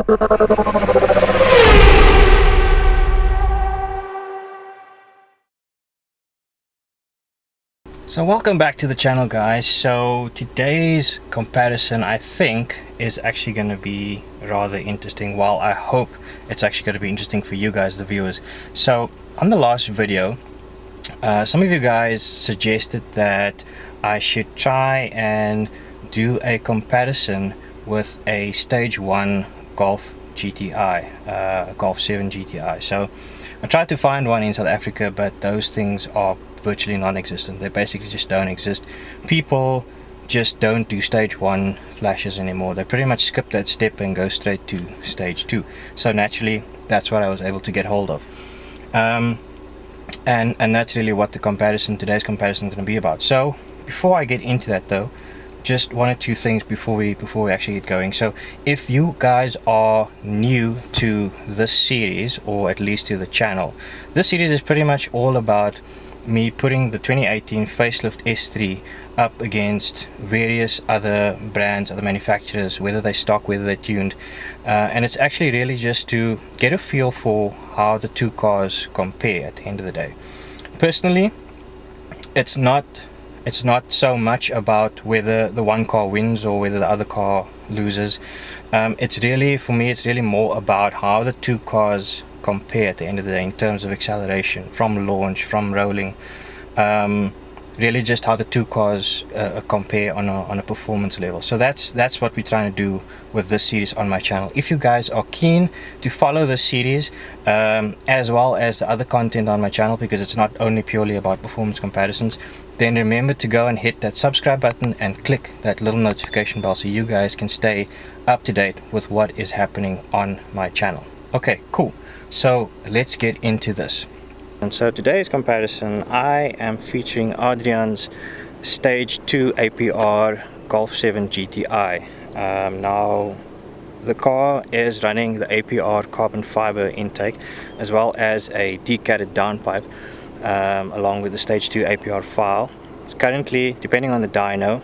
So welcome back to the channel, guys. So today's comparison, I think, is actually going to be rather interesting. Well, I hope it's actually going to be interesting for you guys, the viewers. So on the last video, some of you guys suggested that I should try and do a comparison with a Stage 1 Golf GTI, Golf 7 GTI. So I tried to find one in South Africa, but those things are virtually non-existent. They basically just don't exist. People just don't do Stage 1 flashes anymore. They pretty much skip that step and go straight to Stage 2. So naturally, that's what I was able to get hold of. And that's really what the today's comparison is going to be about. So before I get into that though, just one or two things before we actually get going. So if you guys are new to this series, or at least to the channel, this series is pretty much all about me putting the 2018 facelift S3 up against various other brands, other manufacturers, whether they stock, whether they're tuned, and it's actually really just to get a feel for how the two cars compare at the end of the day. Personally, it's not so much about whether the one car wins or whether the other car loses. It's really, for me, it's really more about how the two cars compare at the end of the day in terms of acceleration, from launch, from rolling, really just how the two cars compare on a performance level. So that's what we're trying to do with this series on my channel. If you guys are keen to follow this series as well as the other content on my channel, because it's not only purely about performance comparisons, then remember to go and hit that subscribe button and click that little notification bell so you guys can stay up to date with what is happening on my channel. Okay, cool. So let's get into this. And so today's comparison, I am featuring Adrian's Stage 2 APR Golf 7 GTI. Now the car is running the APR Carbon fiber intake as well as a decatted downpipe, along with the Stage 2 APR file. It's currently, depending on the dyno,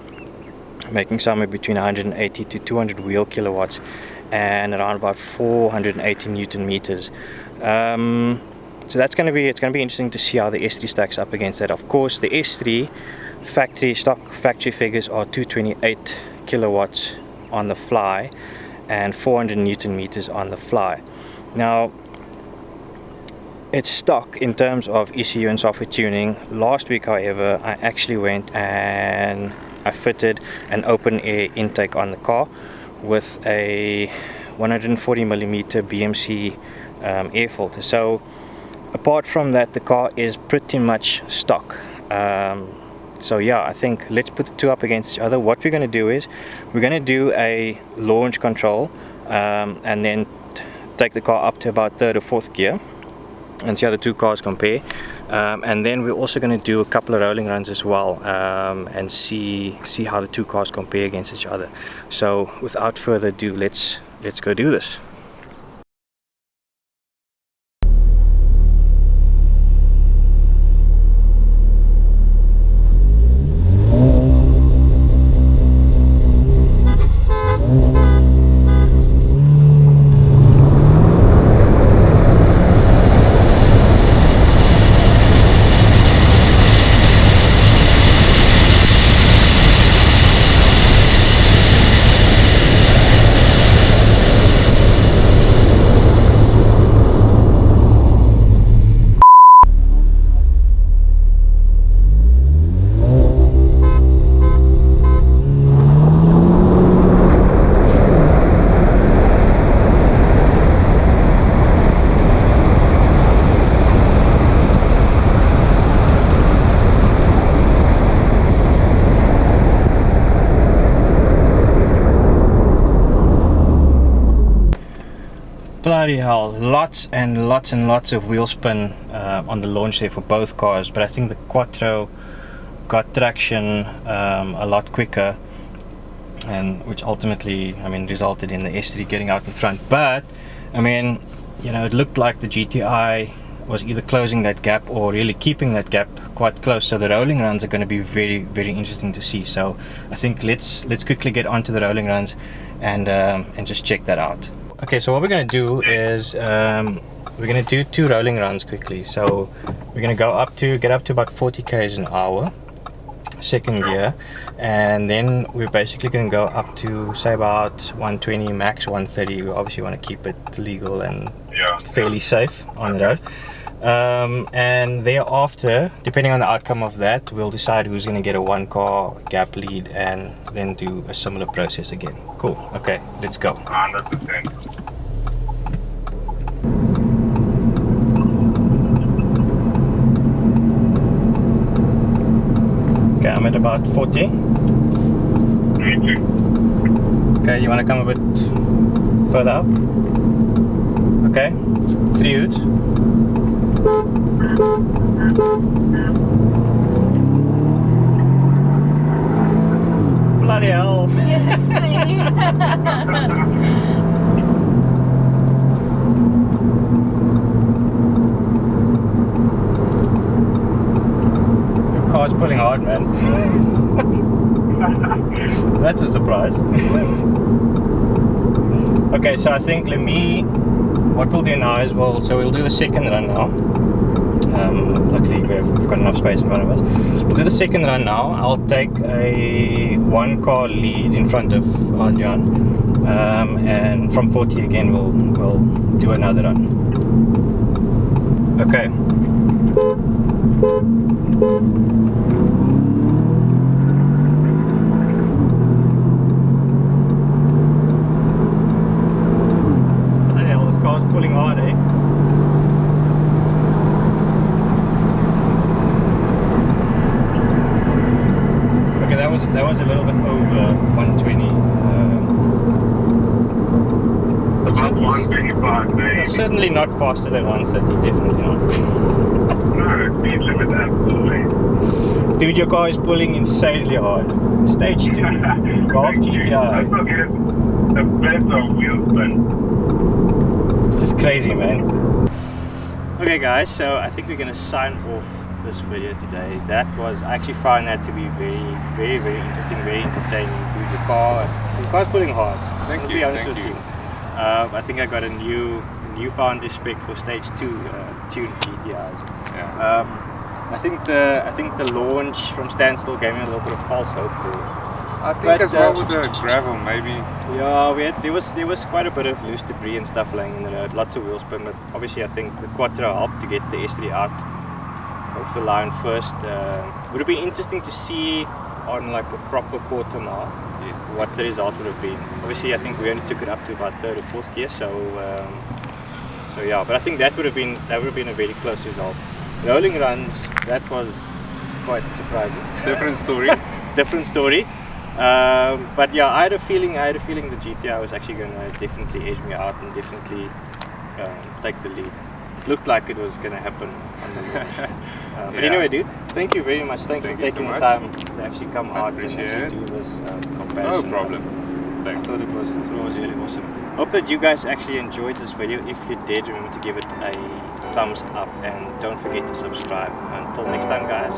making somewhere between 180 to 200 wheel kilowatts and around about 480 Newton meters. So it's going to be interesting to see how the S3 stacks up against that. Of course, the S3 stock factory figures are 228 kilowatts on the fly and 400 Newton meters on the fly. Now, it's stock in terms of ECU and software tuning. Last week, however, I actually went and I fitted an open air intake on the car with a 140mm BMC air filter. So apart from that, the car is pretty much stock. So yeah, I think let's put the two up against each other. What we're going to do is we're going to do a launch control and then take the car up to about third or fourth gear and see how the two cars compare, and then we're also going to do a couple of rolling runs as well, and see how the two cars compare against each other. So without further ado, let's go do this. Bloody hell, lots and lots of wheel spin on the launch there for both cars, but I think the Quattro got traction a lot quicker, and which ultimately, I mean, resulted in the S3 getting out in front. But I mean, you know, it looked like the GTI was either closing that gap or really keeping that gap quite close. So the rolling runs are going to be very interesting to see. So I think let's quickly get onto the rolling runs and just check that out. Okay, so what we're going to do is we're going to do 2 rolling runs quickly. So we're going to get up to about 40 k's an hour, second gear, and then we're basically going to go up to say about 120, max 130. We obviously want to keep it legal and fairly safe on the road. And thereafter, depending on the outcome of that, we'll decide who's going to get a 1-car gap lead and then do a similar process again. Cool. Okay, let's go. 100%. Okay, I'm at about 40. Me too. Okay, you want to come a bit further up? Okay, 3 hoots. Bloody hell. Your car's pulling hard, man. That's a surprise. Okay, so I think what we'll do now is we'll do the second run now. Luckily we've got enough space in front of us. We'll do the second run now. I'll take a 1-car lead in front of Adrian, and from 40 again we'll do another run. Okay. Bloody hell, this car's pulling hard, eh? That was a little bit over 120. But About 125, baby. certainly not faster than 130, definitely not. No, speed limit absolutely. Dude, your car is pulling insanely hard. Stage 2, Golf GTI. Let's not get the best of wheel spin. It's just crazy, man. Okay guys, so I think we're going to sign off this video today. I actually found that to be very, very, very interesting, very entertaining. Dude, your car's pulling hard. Thank To you, be honest thank with you. I think I got a newfound respect for Stage 2 tuned GTIs. Yeah. I think the launch from standstill gave me a little bit of false hope there. I think But, as well with the gravel, maybe. Yeah, there was quite a bit of loose debris and stuff laying in the road, lots of wheel spin, but obviously I think the Quattro helped to get the S3 out of the line first. Would have been interesting to see on like a proper quarter mile what the result would have been. Obviously I think we only took it up to about 3rd or 4th gear, so yeah, but I think that would have been a very close result. Rolling runs, that was quite surprising. Different story. Different story. But yeah, I had a feeling the GTI was actually going to definitely edge me out and definitely take the lead. Looked like it was going to happen on the launch. But anyway, dude, thank you very much. Thanks for taking the time to actually come out and actually do this comparison. No problem. Thanks. I thought it was really awesome. Hope that you guys actually enjoyed this video. If you did, remember to give it a thumbs up and don't forget to subscribe. Until next time, guys.